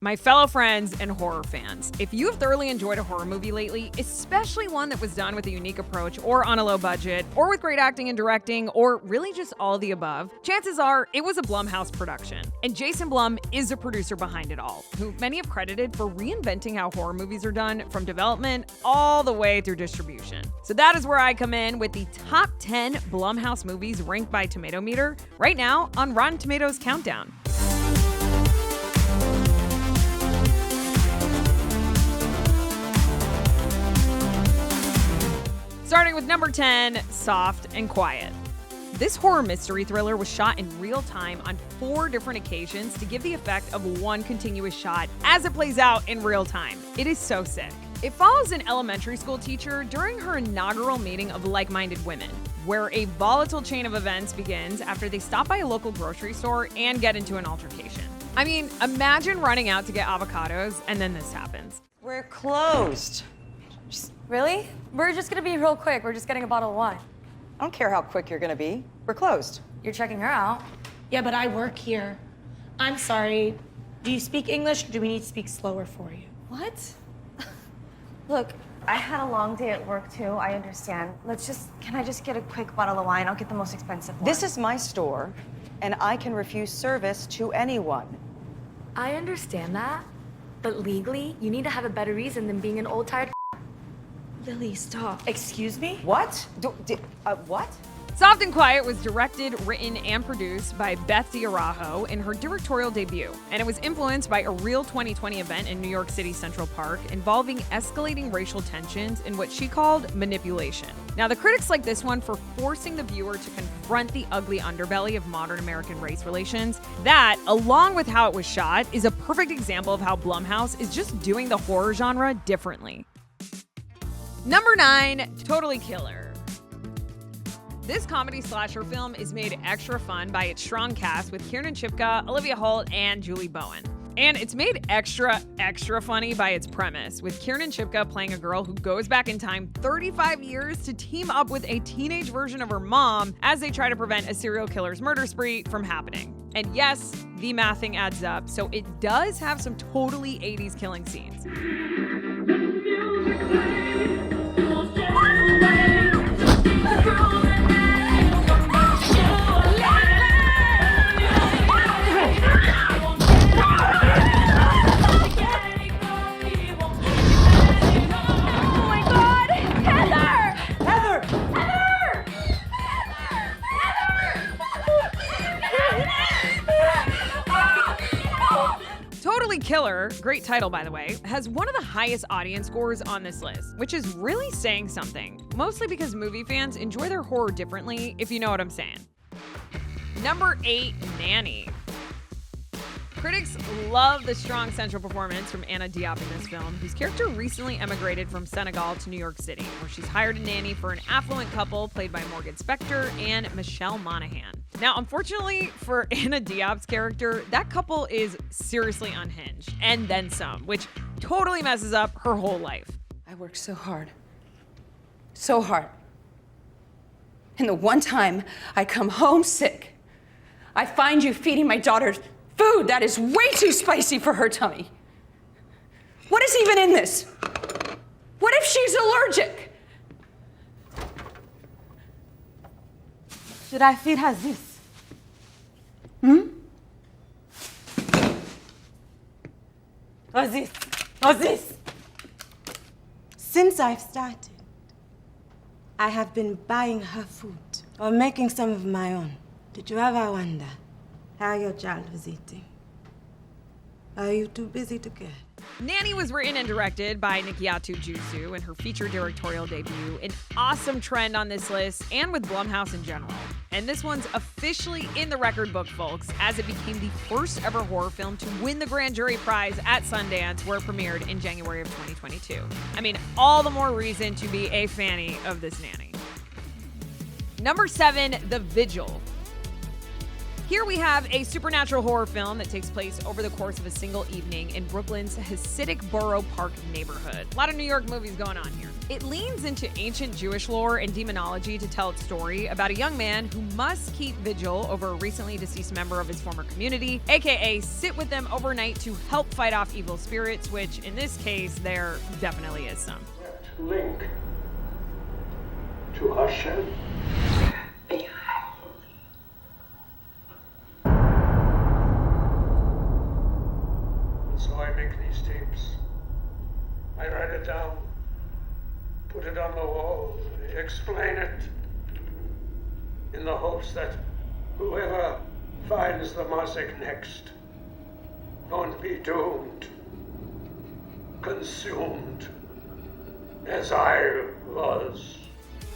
My fellow friends and horror fans, if you have thoroughly enjoyed a horror movie lately, especially one that was done with a unique approach or on a low budget, or with great acting and directing, or really just all the above, chances are it was a Blumhouse production. And Jason Blum is the producer behind it all, who many have credited for reinventing how horror movies are done from development all the way through distribution. So that is where I come in with the top 10 Blumhouse movies ranked by Tomato Meter right now on Rotten Tomatoes Countdown. Starting with number 10, Soft and Quiet. This horror mystery thriller was shot in real time on 4 different occasions to give the effect of one continuous shot as it plays out in real time. It is so sick. It follows an elementary school teacher during her inaugural meeting of like-minded women, where a volatile chain of events begins after they stop by a local grocery store and get into an altercation. I mean, imagine running out to get avocados and then this happens. We're closed. Really? We're just gonna be real quick. We're just getting a bottle of wine. I don't care how quick you're gonna be. We're closed. You're checking her out. Yeah, but I work here. I'm sorry. Do you speak English or do we need to speak slower for you? What? Look, I had a long day at work too, I understand. Can I just get a quick bottle of wine? I'll get the most expensive one. This is my store, and I can refuse service to anyone. I understand that, but legally, you need to have a better reason than being an old tired. Lily, stop. Excuse me? What? What? Soft and Quiet was directed, written, and produced by Beth D'Arajo in her directorial debut, and it was influenced by a real 2020 event in New York City Central Park involving escalating racial tensions in what she called manipulation. Now, the critics like this one for forcing the viewer to confront the ugly underbelly of modern American race relations. That, along with how it was shot, is a perfect example of how Blumhouse is just doing the horror genre differently. Number 9, Totally Killer. This comedy slasher film is made extra fun by its strong cast with Kiernan Shipka, Olivia Holt, and Julie Bowen. And it's made extra funny by its premise, with Kiernan Shipka playing a girl who goes back in time 35 years to team up with a teenage version of her mom as they try to prevent a serial killer's murder spree from happening. And yes, the mathing adds up, so it does have some totally 80s killing scenes. Totally Killer, great title by the way, has one of the highest audience scores on this list, which is really saying something, mostly because movie fans enjoy their horror differently, if you know what I'm saying. Number 8, Nanny. Critics love the strong central performance from Anna Diop in this film, whose character recently emigrated from Senegal to New York City, where she's hired a nanny for an affluent couple played by Morgan Spector and Michelle Monaghan. Now, unfortunately for Anna Diop's character, that couple is seriously unhinged, and then some, which totally messes up her whole life. I work so hard. So hard. And the one time I come home sick, I find you feeding my daughter food that is way too spicy for her tummy. What is even in this? What if she's allergic? Should I feed her this? Or this? Or this? Since I've started, I have been buying her food or making some of my own. Did you ever wonder how your child was eating? Are you too busy to care? Nanny was written and directed by Nikiatu Jusu in her feature directorial debut, an awesome trend on this list and with Blumhouse in general. And this one's officially in the record book, folks, as it became the first ever horror film to win the Grand Jury Prize at Sundance, where it premiered in January of 2022. I mean, all the more reason to be a fanny of this Nanny. Number 7, The Vigil. Here we have a supernatural horror film that takes place over the course of a single evening in Brooklyn's Hasidic Borough Park neighborhood. A lot of New York movies going on here. It leans into ancient Jewish lore and demonology to tell its story about a young man who must keep vigil over a recently deceased member of his former community, aka sit with them overnight to help fight off evil spirits, which in this case, there definitely is some. Link to Hashem. So I make these tapes. I write it down, put it on the wall, explain it, in the hopes that whoever finds the mosaic next won't be doomed, consumed, as I was.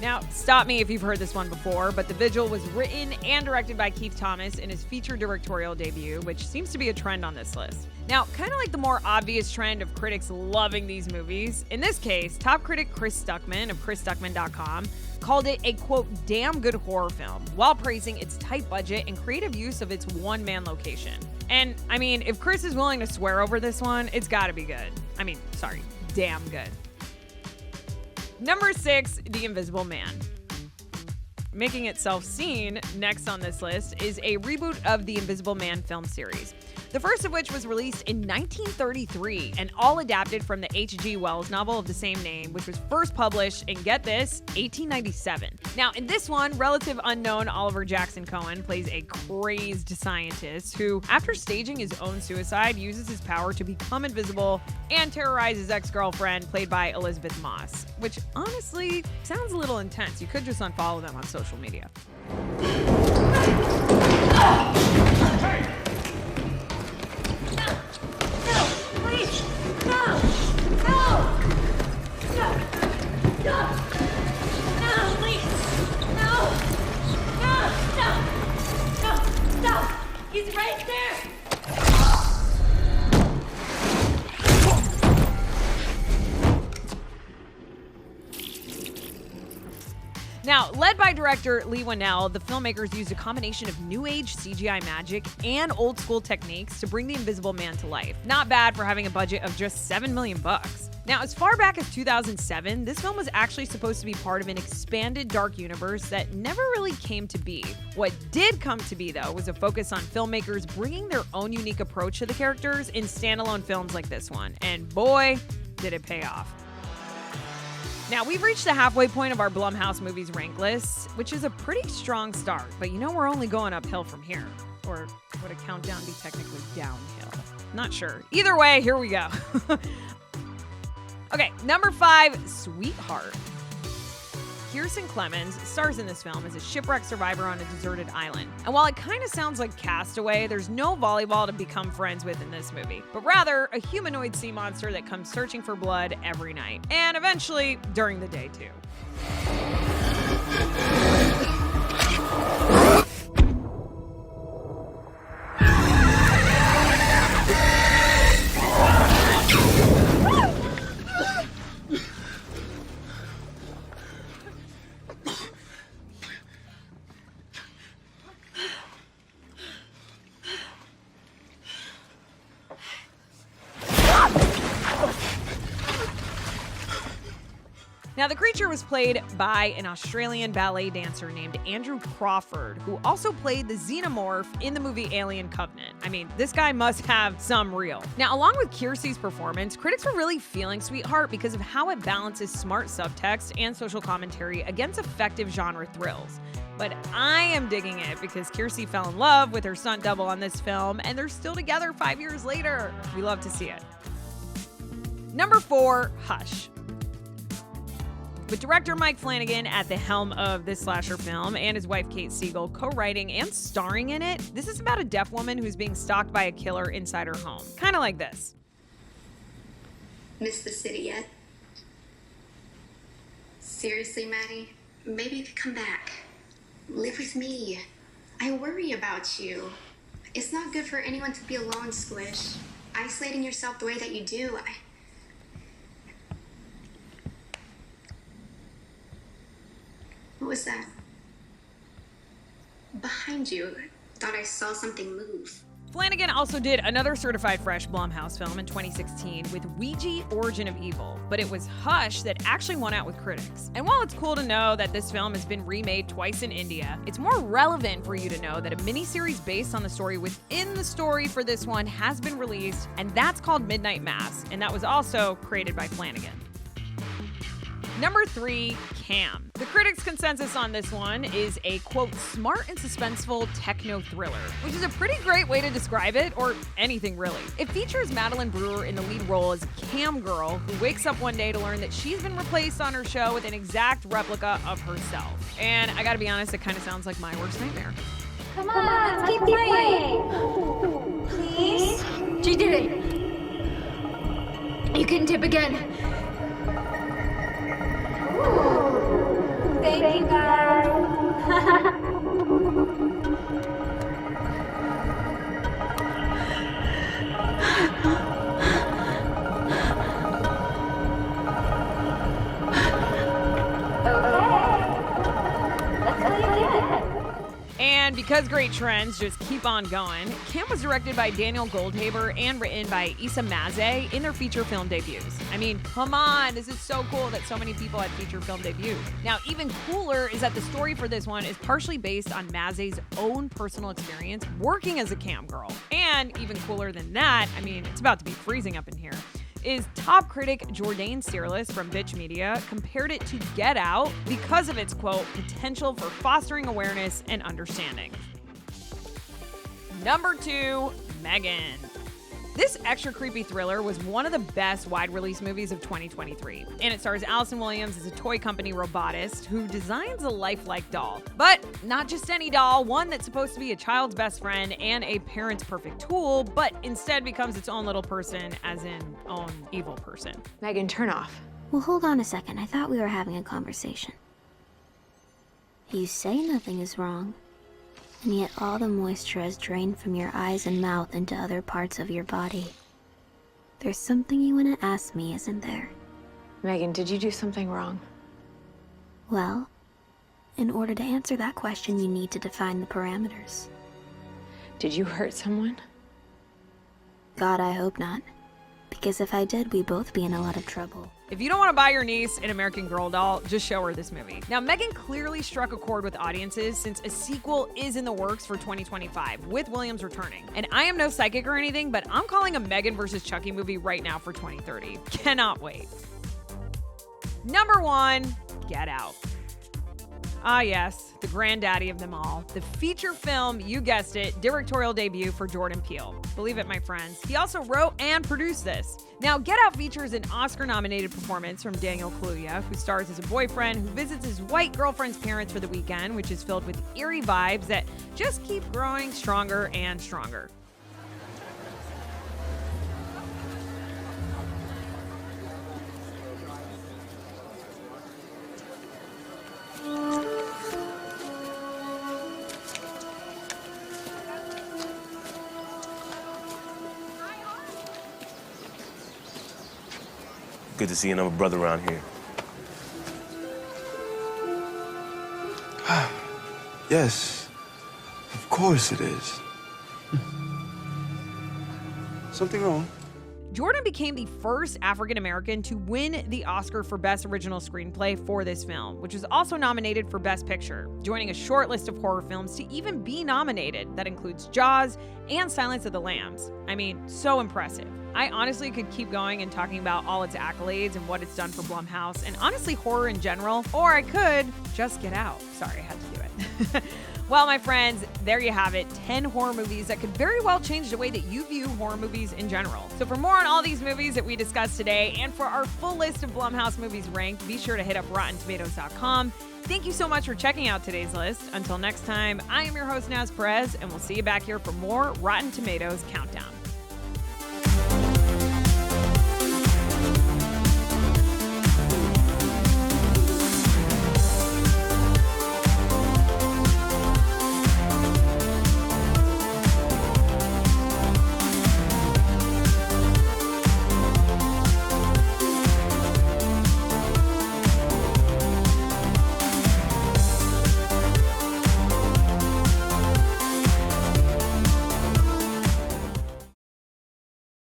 Now, stop me if you've heard this one before, but The Vigil was written and directed by Keith Thomas in his feature directorial debut, which seems to be a trend on this list. Now, kind of like the more obvious trend of critics loving these movies, in this case, top critic Chris Stuckman of chrisstuckman.com called it a, quote, damn good horror film, while praising its tight budget and creative use of its one-man location. And, I mean, if Chris is willing to swear over this one, it's gotta be good. I mean, sorry, damn good. Number 6, The Invisible Man. Making itself seen next on this list is a reboot of the Invisible Man film series. The first of which was released in 1933 and all adapted from the H.G. Wells novel of the same name, which was first published in, get this, 1897. Now, in this one, relative unknown Oliver Jackson Cohen plays a crazed scientist who, after staging his own suicide, uses his power to become invisible and terrorize his ex-girlfriend, played by Elizabeth Moss, which honestly sounds a little intense. You could just unfollow them on social media. He's right there! Now, led by director Lee Winnell, the filmmakers used a combination of new age CGI magic and old school techniques to bring the Invisible Man to life. Not bad for having a budget of just $7 million. Now, as far back as 2007, this film was actually supposed to be part of an expanded dark universe that never really came to be. What did come to be, though, was a focus on filmmakers bringing their own unique approach to the characters in standalone films like this one. And boy, did it pay off. Now, we've reached the halfway point of our Blumhouse movies rank list, which is a pretty strong start, but you know we're only going uphill from here. Or would a countdown be technically downhill? Not sure. Either way, here we go. Okay, number 5, Sweetheart. Kirsten Clemens stars in this film as a shipwrecked survivor on a deserted island. And while it kind of sounds like Castaway, there's no volleyball to become friends with in this movie, but rather a humanoid sea monster that comes searching for blood every night, and eventually during the day too. Now, the creature was played by an Australian ballet dancer named Andrew Crawford, who also played the xenomorph in the movie Alien Covenant. I mean, this guy must have some reel. Now, along with Kiersey's performance, critics were really feeling Sweetheart because of how it balances smart subtext and social commentary against effective genre thrills. But I am digging it because Kiersey fell in love with her stunt double on this film, and they're still together 5 years later. We love to see it. Number 4, Hush. With director Mike Flanagan at the helm of this slasher film and his wife Kate Siegel co-writing and starring in it, this is about a deaf woman who's being stalked by a killer inside her home. Kind of like this. Miss the city yet? Seriously, Maddie? Maybe you could come back. Live with me. I worry about you. It's not good for anyone to be alone, Squish. Isolating yourself the way that you do, What was that? Behind you. Thought I saw something move. Flanagan also did another certified fresh Blumhouse film in 2016 with Ouija: Origin of Evil, but it was Hush that actually won out with critics. And while it's cool to know that this film has been remade twice in India, it's more relevant for you to know that a miniseries based on the story within the story for this one has been released, and that's called Midnight Mass, and that was also created by Flanagan. Number 3, Cam. The critics' consensus on this one is a, quote, smart and suspenseful techno thriller, which is a pretty great way to describe it, or anything really. It features Madeline Brewer in the lead role as a cam girl who wakes up one day to learn that she's been replaced on her show with an exact replica of herself. And I gotta be honest, it kind of sounds like my worst nightmare. Come on, let's keep playing. Please? She did it. You can tip again. Thank you, guys. And because great trends just keep on going, Cam was directed by Daniel Goldhaber and written by Issa Mazzei in their feature film debuts. I mean, come on, this is so cool that so many people had feature film debuts. Now, even cooler is that the story for this one is partially based on Mazzei's own personal experience working as a cam girl. And even cooler than that, I mean, it's about to be freezing up in here, is top critic Jordan Searless from Bitch Media compared it to Get Out because of its, quote, potential for fostering awareness and understanding. Number 2, Megan. This extra creepy thriller was one of the best wide-release movies of 2023, and it stars Allison Williams as a toy company robotist who designs a lifelike doll. But not just any doll, one that's supposed to be a child's best friend and a parent's perfect tool, but instead becomes its own little person, as in own evil person. Megan, turn off. Well, hold on a second. I thought we were having a conversation. You say nothing is wrong, and yet all the moisture has drained from your eyes and mouth into other parts of your body. There's something you want to ask me, isn't there? Megan, did you do something wrong? Well, in order to answer that question, you need to define the parameters. Did you hurt someone? God, I hope not. Because if I did, we'd both be in a lot of trouble. If you don't want to buy your niece an American Girl doll, just show her this movie. Now, Megan clearly struck a chord with audiences since a sequel is in the works for 2025, with Williams returning. And I am no psychic or anything, but I'm calling a Megan versus Chucky movie right now for 2030. Cannot wait. Number 1, Get Out. Ah yes, the granddaddy of them all. The feature film, you guessed it, directorial debut for Jordan Peele. Believe it, my friends. He also wrote and produced this. Now, Get Out features an Oscar-nominated performance from Daniel Kaluuya, who stars as a boyfriend who visits his white girlfriend's parents for the weekend, which is filled with eerie vibes that just keep growing stronger and stronger. Good to see another brother around here. Yes, of course it is. Something wrong? Jordan became the first African-American to win the Oscar for Best Original Screenplay for this film, which was also nominated for Best Picture, joining a short list of horror films to even be nominated. That includes Jaws and Silence of the Lambs. I mean, so impressive. I honestly could keep going and talking about all its accolades and what it's done for Blumhouse, and honestly horror in general, or I could just Get Out. Sorry, I had to do it. Well, my friends, there you have it, 10 horror movies that could very well change the way that you view horror movies in general. So for more on all these movies that we discussed today, and for our full list of Blumhouse movies ranked, be sure to hit up RottenTomatoes.com. Thank you so much for checking out today's list. Until next time, I am your host, Naz Perez, and we'll see you back here for more Rotten Tomatoes Countdown.